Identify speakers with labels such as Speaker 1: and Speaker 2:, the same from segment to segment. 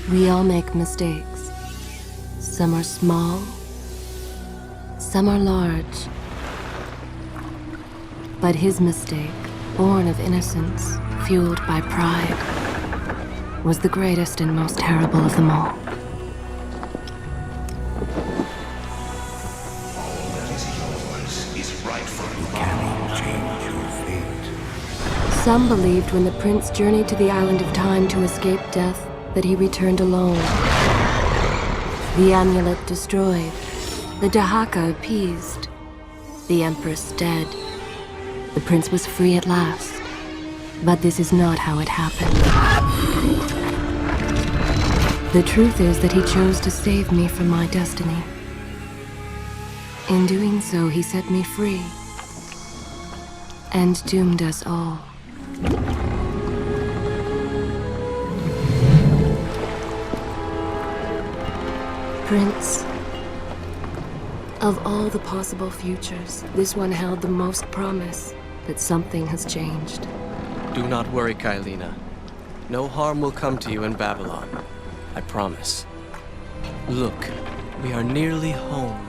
Speaker 1: We all make mistakes. Some are small, some are large. But his mistake, born of innocence, fueled by pride, was the greatest and most terrible of them all.
Speaker 2: All that is yours is rightfully mine. Cannot change your fate.
Speaker 1: Some believed when the prince journeyed to the island of time to escape death, that he returned alone. The amulet destroyed, the Dahaka appeased, the empress dead. The prince was free at last. But this is not how it happened. The truth is that he chose to save me from my destiny. In doing so, he set me free and doomed us all. Prince, of all the possible futures, this one held the most promise that something has changed.
Speaker 3: Do not worry, Kaylina. No harm will come to you in Babylon. I promise. Look, we are nearly home.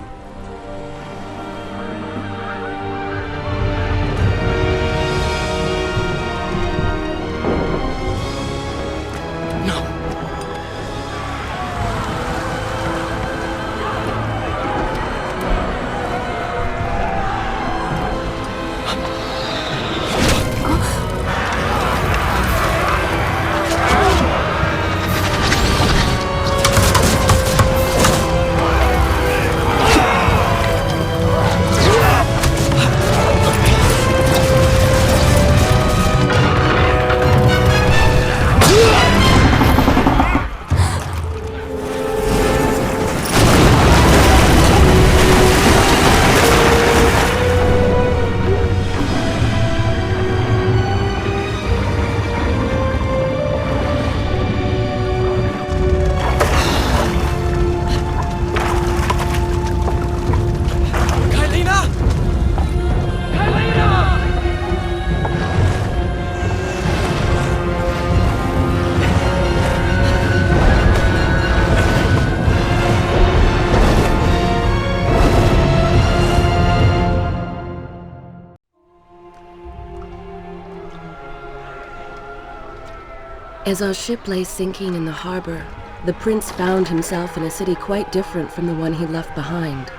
Speaker 1: As our ship lay sinking in the harbor, the prince found himself in a city quite different from the one he left behind.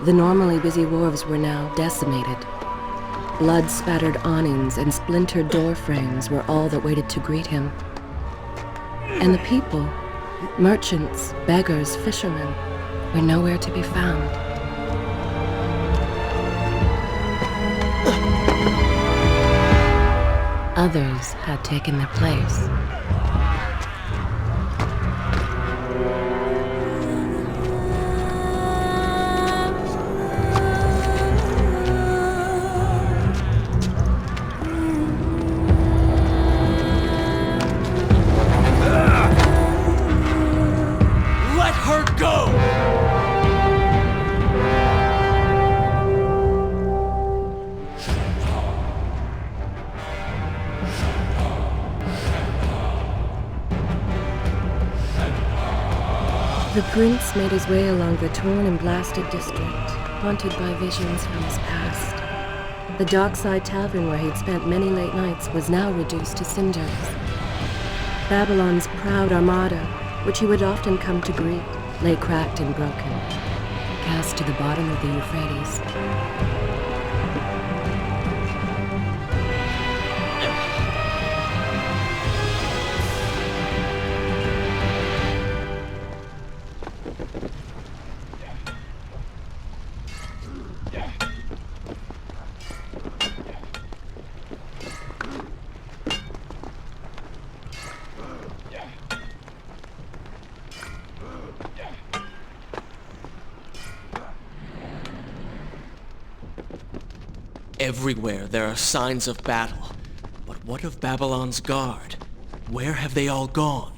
Speaker 1: The normally busy wharves were now decimated. Blood-spattered awnings and splintered door frames were all that waited to greet him. And the people, merchants, beggars, fishermen, were nowhere to be found. Others had taken their place.
Speaker 3: Let her go!
Speaker 1: The prince made his way along the torn and blasted district, haunted by visions from his past. The dockside tavern where he'd spent many late nights was now reduced to cinders. Babylon's proud armada, which he would often come to greet, lay cracked and broken, cast to the bottom of the Euphrates.
Speaker 3: Everywhere there are signs of battle. But what of Babylon's guard? Where have they all gone?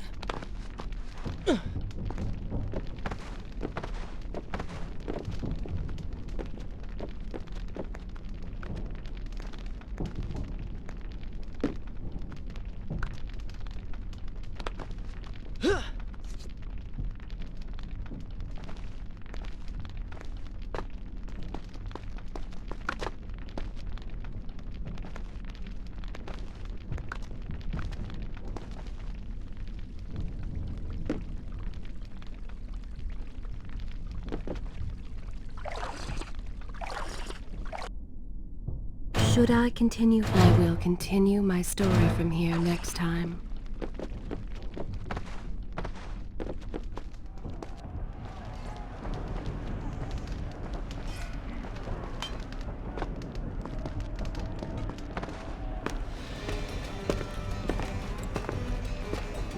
Speaker 1: Should I continue? I will continue my story from here next time.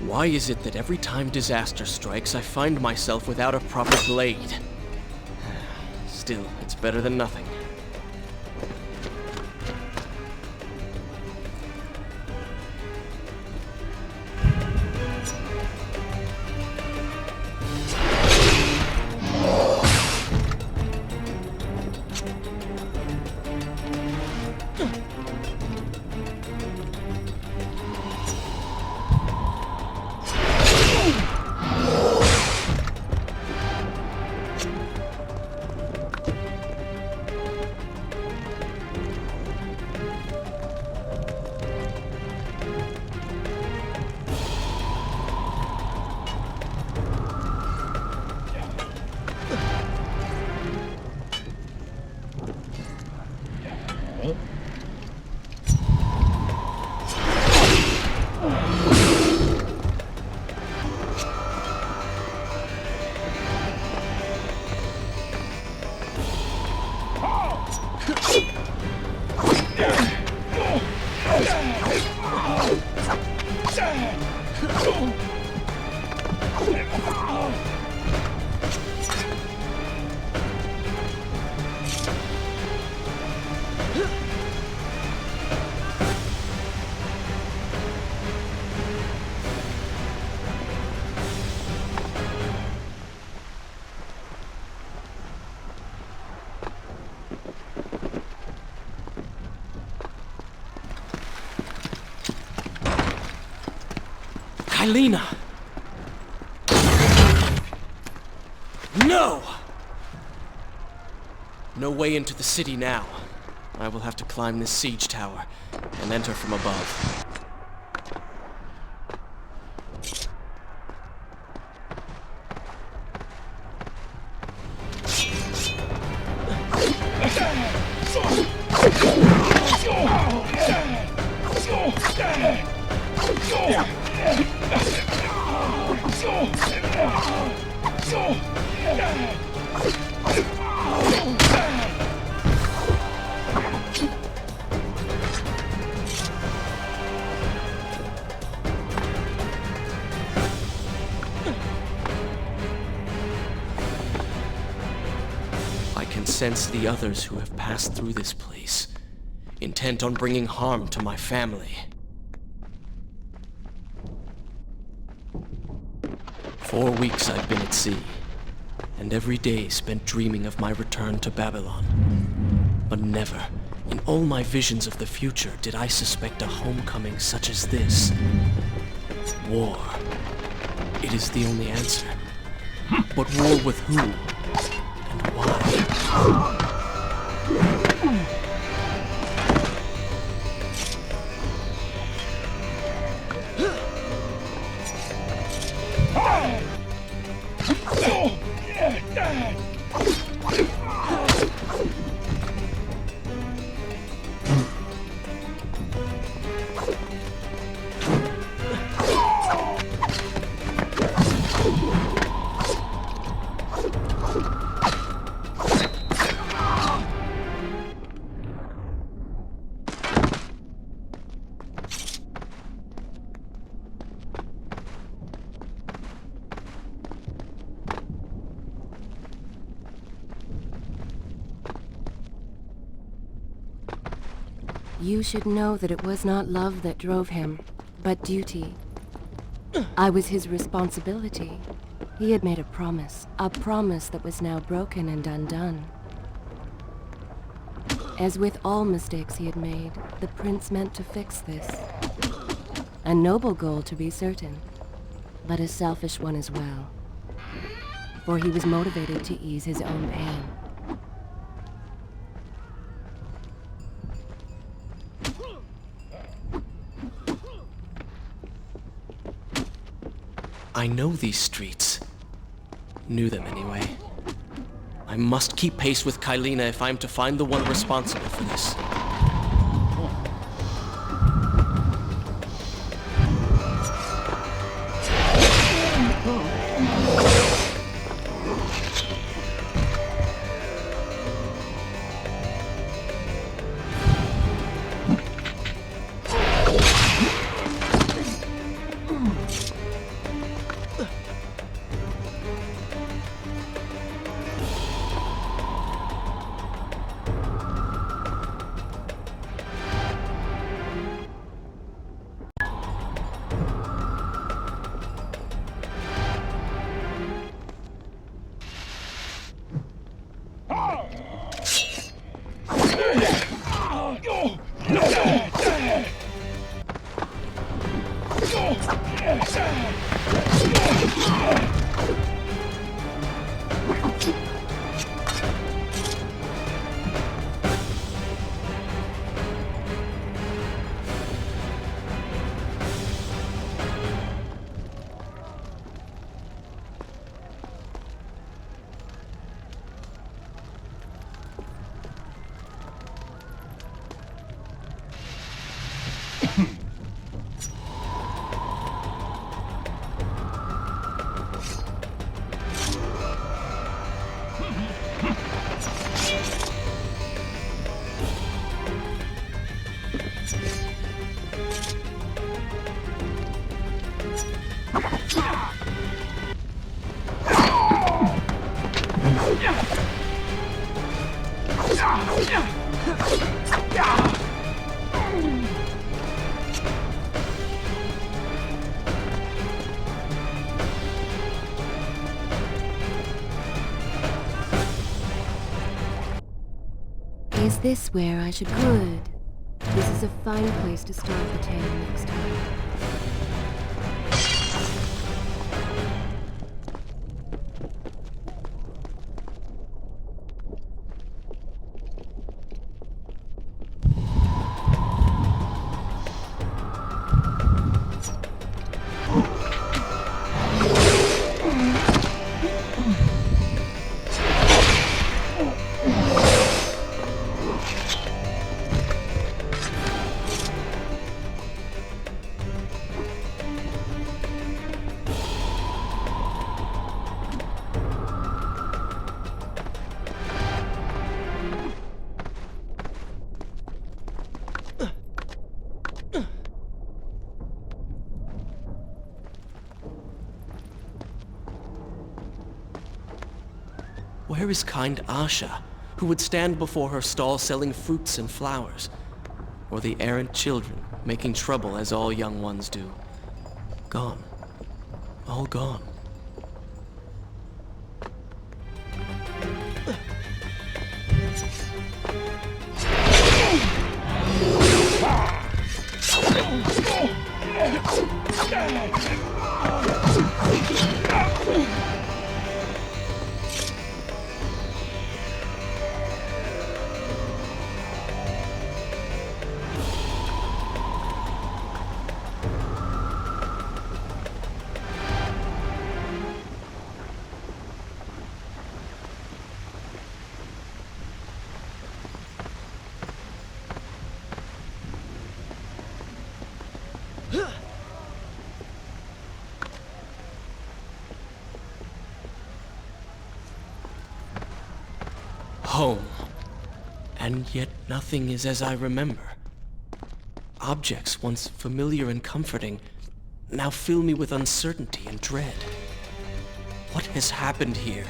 Speaker 3: Why is it that every time disaster strikes, I find myself without a proper blade? Still, it's better than nothing. Kaylina! No! No way into the city now. I will have to climb this siege tower and enter from above. I can sense the others who have passed through this place, intent on bringing harm to my family. 4 weeks I've been at sea, and every day spent dreaming of my return to Babylon. But never, in all my visions of the future, did I suspect a homecoming such as this. War. It is the only answer. But war with who? And why?
Speaker 1: You should know that it was not love that drove him, but duty. I was his responsibility. He had made a promise that was now broken and undone. As with all mistakes he had made, the prince meant to fix this. A noble goal, to be certain, but a selfish one as well. For he was motivated to ease his own pain.
Speaker 3: I know these streets. Knew them anyway. I must keep pace with Kaylina if I'm to find the one responsible for this.
Speaker 1: Is this where I should go? Good. This is a fine place to start the tale next time.
Speaker 3: Where is kind Asha, who would stand before her stall selling fruits and flowers? Or the errant children, making trouble as all young ones do? Gone. All gone. Home. And yet nothing is as I remember. Objects once familiar and comforting now fill me with uncertainty and dread. What has happened here?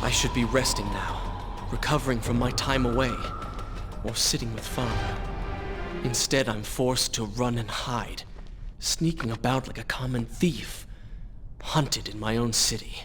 Speaker 3: I should be resting now, recovering from my time away, or sitting with father. Instead, I'm forced to run and hide, sneaking about like a common thief, hunted in my own city.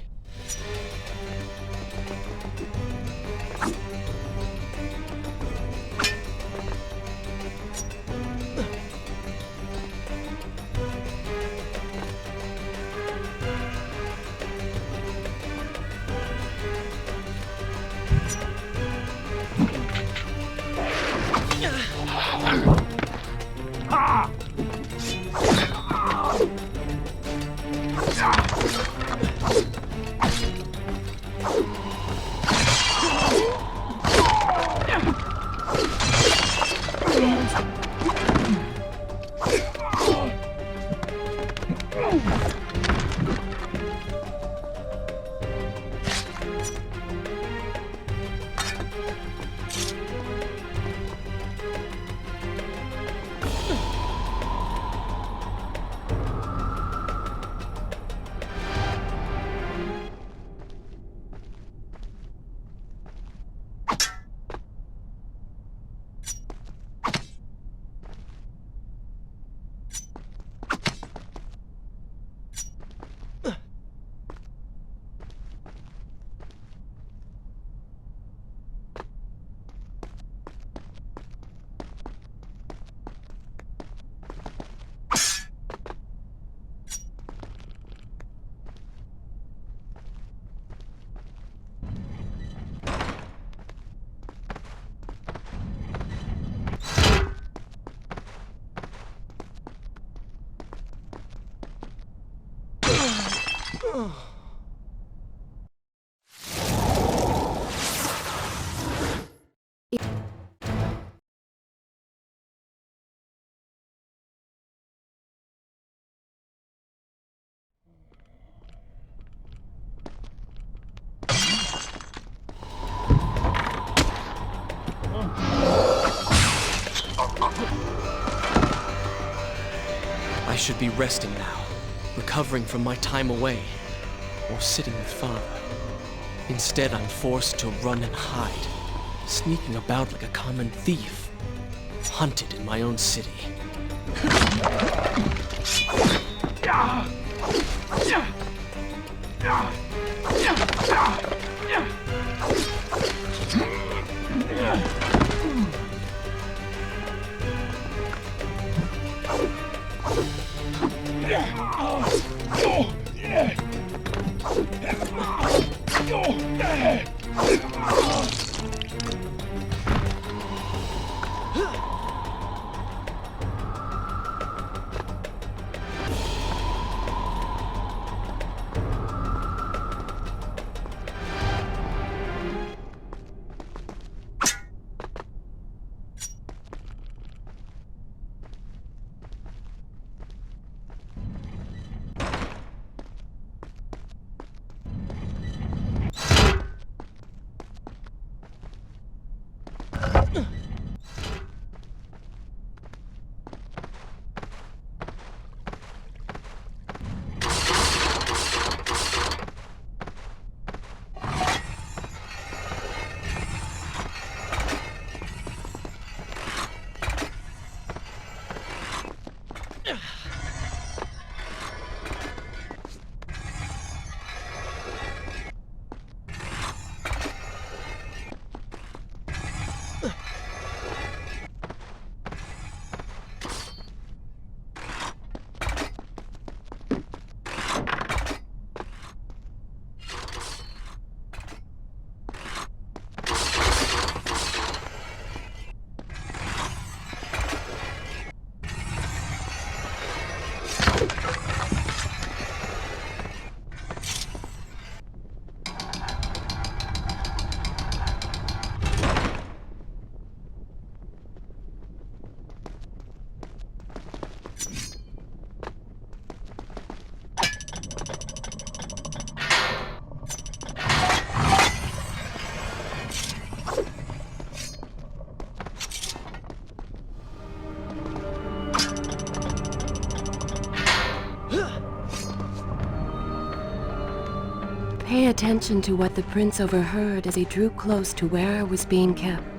Speaker 3: I should be resting now, recovering from my time away, or sitting with father. Instead, I'm forced to run and hide, sneaking about like a common thief, hunted in my own city.
Speaker 1: Pay attention to what the prince overheard as he drew close to where I was being kept.